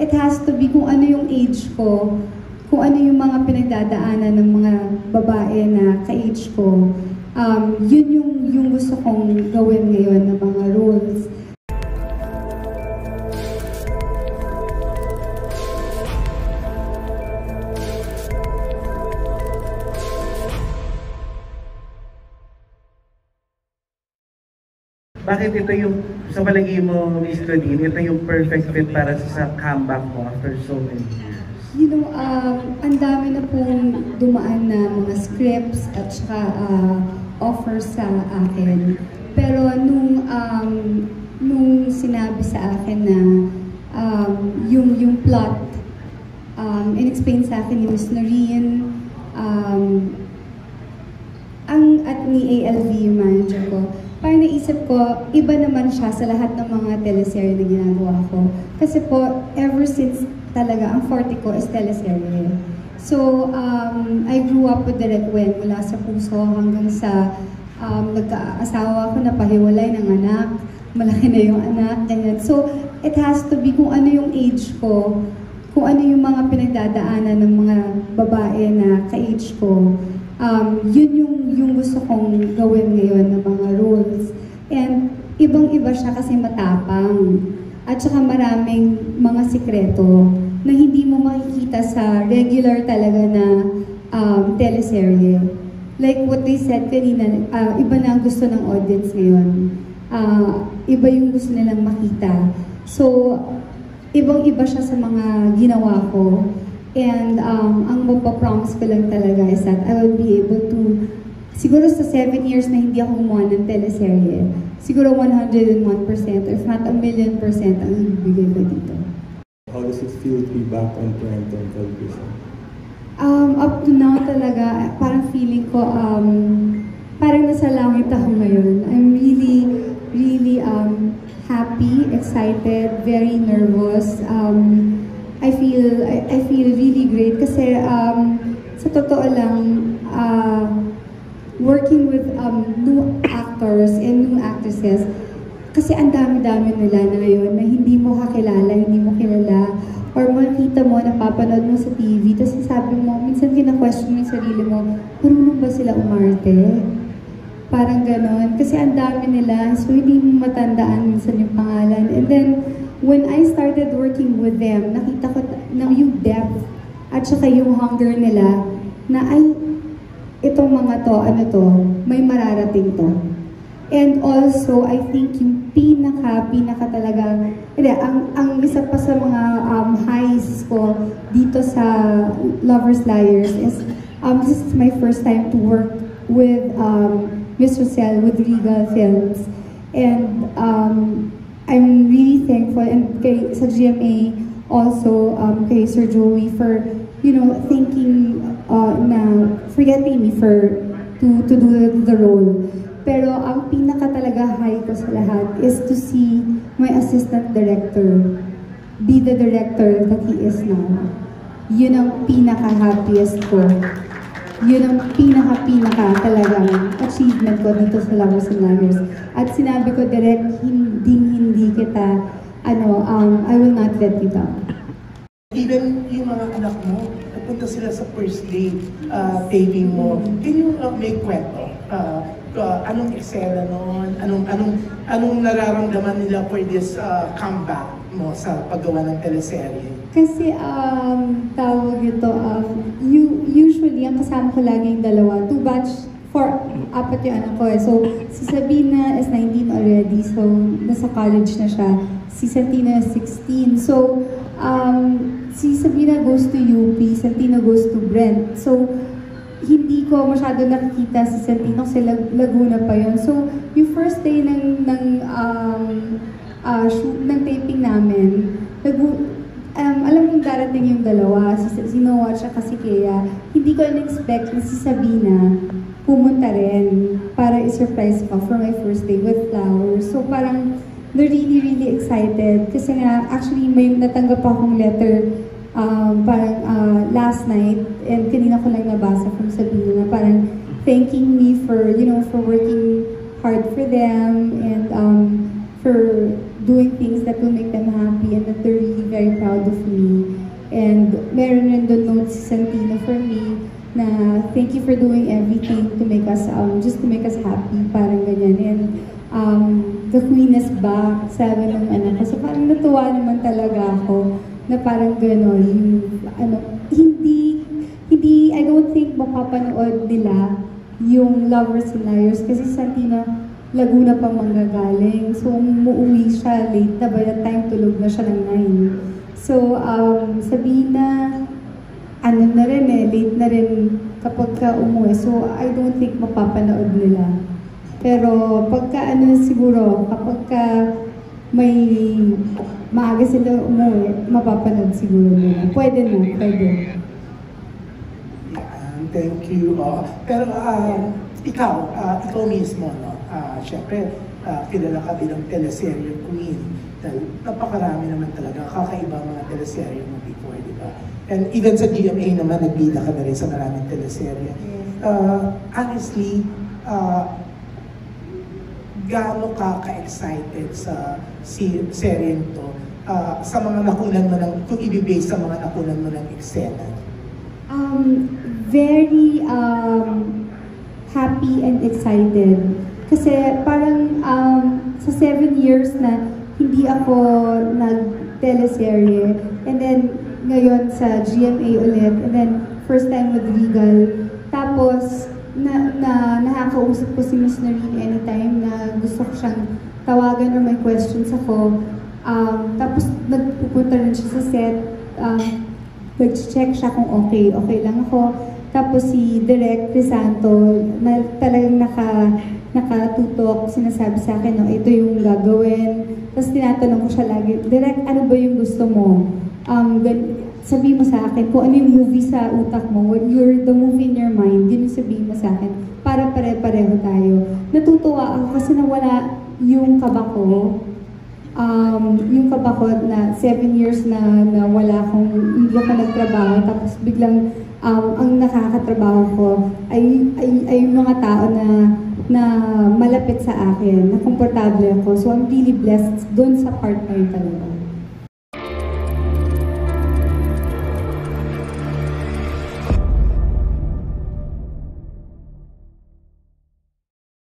it has to be kung ano yung age ko, kung ano yung mga pinagdadaanan ng mga babae na ka-age ko. Yun yung gusto kong gawin ngayon na mga roles. Bakit ito yung, sa palagi mo, Miss Claudine, ito yung perfect fit para sa comeback mo after so many years? You know, ang dami na pong dumaan na mga scripts at saka offers sa akin. Pero nung sinabi sa akin na yung plot, in-explain sa akin ni Miss Noreen, at ni ALV, yung manager ko, parang naisip ko, iba naman siya sa lahat ng mga teleserye na ginagawa ko. Kasi po, ever since talaga, ang forte ko is teleserye. So, I grew up with Direk Wen mula sa puso hanggang sa nagkaasawa ko, napahiwalay ng anak, malaki na yung anak, ganyan. So, it has to be kung ano yung age ko, kung ano yung mga pinagdadaanan ng mga babae na ka-age ko. Yun yung gusto kong gawin ngayon na mga roles. And ibang-iba siya kasi matapang. At saka maraming mga sikreto na hindi mo makikita sa regular talaga na teleserye. Like what they said kanina, iba na ang gusto ng audience ngayon. Iba yung gusto nilang makita. So, ibang-iba siya sa mga ginawa ko. And ang mapapromise ko lang talaga is that I will be able to, siguro sa 7 years na hindi ako gumawa ng teleserye, siguro 101%, if not 1,000,000% ang ibibigay ko dito. How does it feel to be back on primetime television? Up to now talaga, parang feeling ko, parang nasa langit ako ngayon. I'm really, really happy, excited, very nervous. I feel really great kasi sa totoo lang, working with new actors and new actresses, kasi ang dami-dami nila na ngayon na hindi mo kakilala, hindi mo kilala, or makita mo, napapanood mo sa TV, tapos sabi mo, minsan kina-question mo yung sarili mo, marunong ba sila umarte? Parang ganon. Kasi ang dami nila, so hindi mo matandaan minsan yung pangalan. And then, when I started working with them, nakita ko na yung depth at saka yung hunger nila na ay, itong mga to, ano to, may mararating to. And also, I think yung pinaka talaga, hindi, ang isa pa sa mga highs ko dito sa Lovers Liars is, this is my first time to work with Miss Rosel, with Regal Films. And I'm really thankful, and sa GMA also, kay Sir Joey for, you know, thinking for getting me to do the role. Pero ang pinaka talaga high ko sa lahat is to see my assistant director be the director that he is now. Yun ang pinaka-happiest ko. Yun ang pinaka talagang achievement ko dito sa Lovers and Liars. At sinabi ko direct, hindi kita, I will not let you down. Even yung mga anak mo, napunta sila sa first day taping mo. Can you make kwento? Anong eksena nun? Anong nararamdaman nila for this comeback mo sa paggawa ng teleserye? Kasi tawag ito, usually ang kasama ko lagi yung dalawa, 2 batch, 4, 4 yung anak ko eh. So si Sabina is 19 already, so nasa college na siya. Si Santino is 16. So si Sabina goes to UP, Santino goes to Brent. So hindi ko masyado nakikita si Santino kasi Laguna pa yun. So yung first day ng taping namin, alam kong darating yung dalawa, si Noah at si Kea. Hindi ko in-expect na si Sabina pumunta rin para i-surprise ko for my first day with flowers. So parang they're really, really excited. Kasi nga, actually may natanggap akong letter last night, and kanina ko lang nabasa from Sabina na parang thanking me for, for working hard for them and for doing things that will make them happy and that they're really very proud of me. And meron rin doon note si Santino for me na thank you for doing everything to make us, just to make us happy, parang ganyan. And the Queen is back, sabi ng anak ko. So parang natuwa naman talaga ako na parang gano'n, hindi, I don't think mapapanood nila yung Lovers and Liars kasi Santino, Laguna pa manggagaling. So, umuwi siya late na by the time tulog na siya ng 9. So, sabihin na, na rin late na rin kapag ka umuwi. So, I don't think mapapanood nila. Pero, pagka siguro, kapag ka may maaga sila umuwi, mapapanood siguro nila. Pwede na, pwede. Thank you. Pero ikaw mismo, no? Siyempre, kilala ka bilang teleserye queen. Dahil napakarami naman talaga, kakaiba mga teleserye mo before, di ba? And even sa GMA naman, nagbida ka na rin sa maraming teleserye. Honestly, gaano ka ka-excited sa serye to sa mga nakunan mo kung i-base sa mga nakunan mo ng eksena? Very happy and excited. Kasi parang sa 7 years na hindi ako nag-teleserye, and then ngayon sa GMA ulit, and then first time with Regal. Tapos nakakausap ko si Miss Noreen anytime na gusto ko siyang tawagan or may questions ako. Tapos nagpupunta rin siya sa set. Nag-check siya kung okay lang ako. Tapos si Direk Crisanto, na talagang nakatutok, sinasabi sa akin, no, ito yung gagawin. Tapos tinatanong ko siya lagi, Direk, ano ba yung gusto mo? Sabihin mo sa akin, kung ano yung movie sa utak mo, the movie in your mind, yun yung sabihin mo sa akin, para pare-pareho tayo. Natutuwa ako kasi nawala yung kaba ko. Yung kaba ko na 7 years na wala akong, hindi ako nagtrabaho, tapos biglang ang nakakatrabaho ko ay mga tao na malapit sa akin, na komportable ako. So I'm really blessed doon sa part na yun talaga.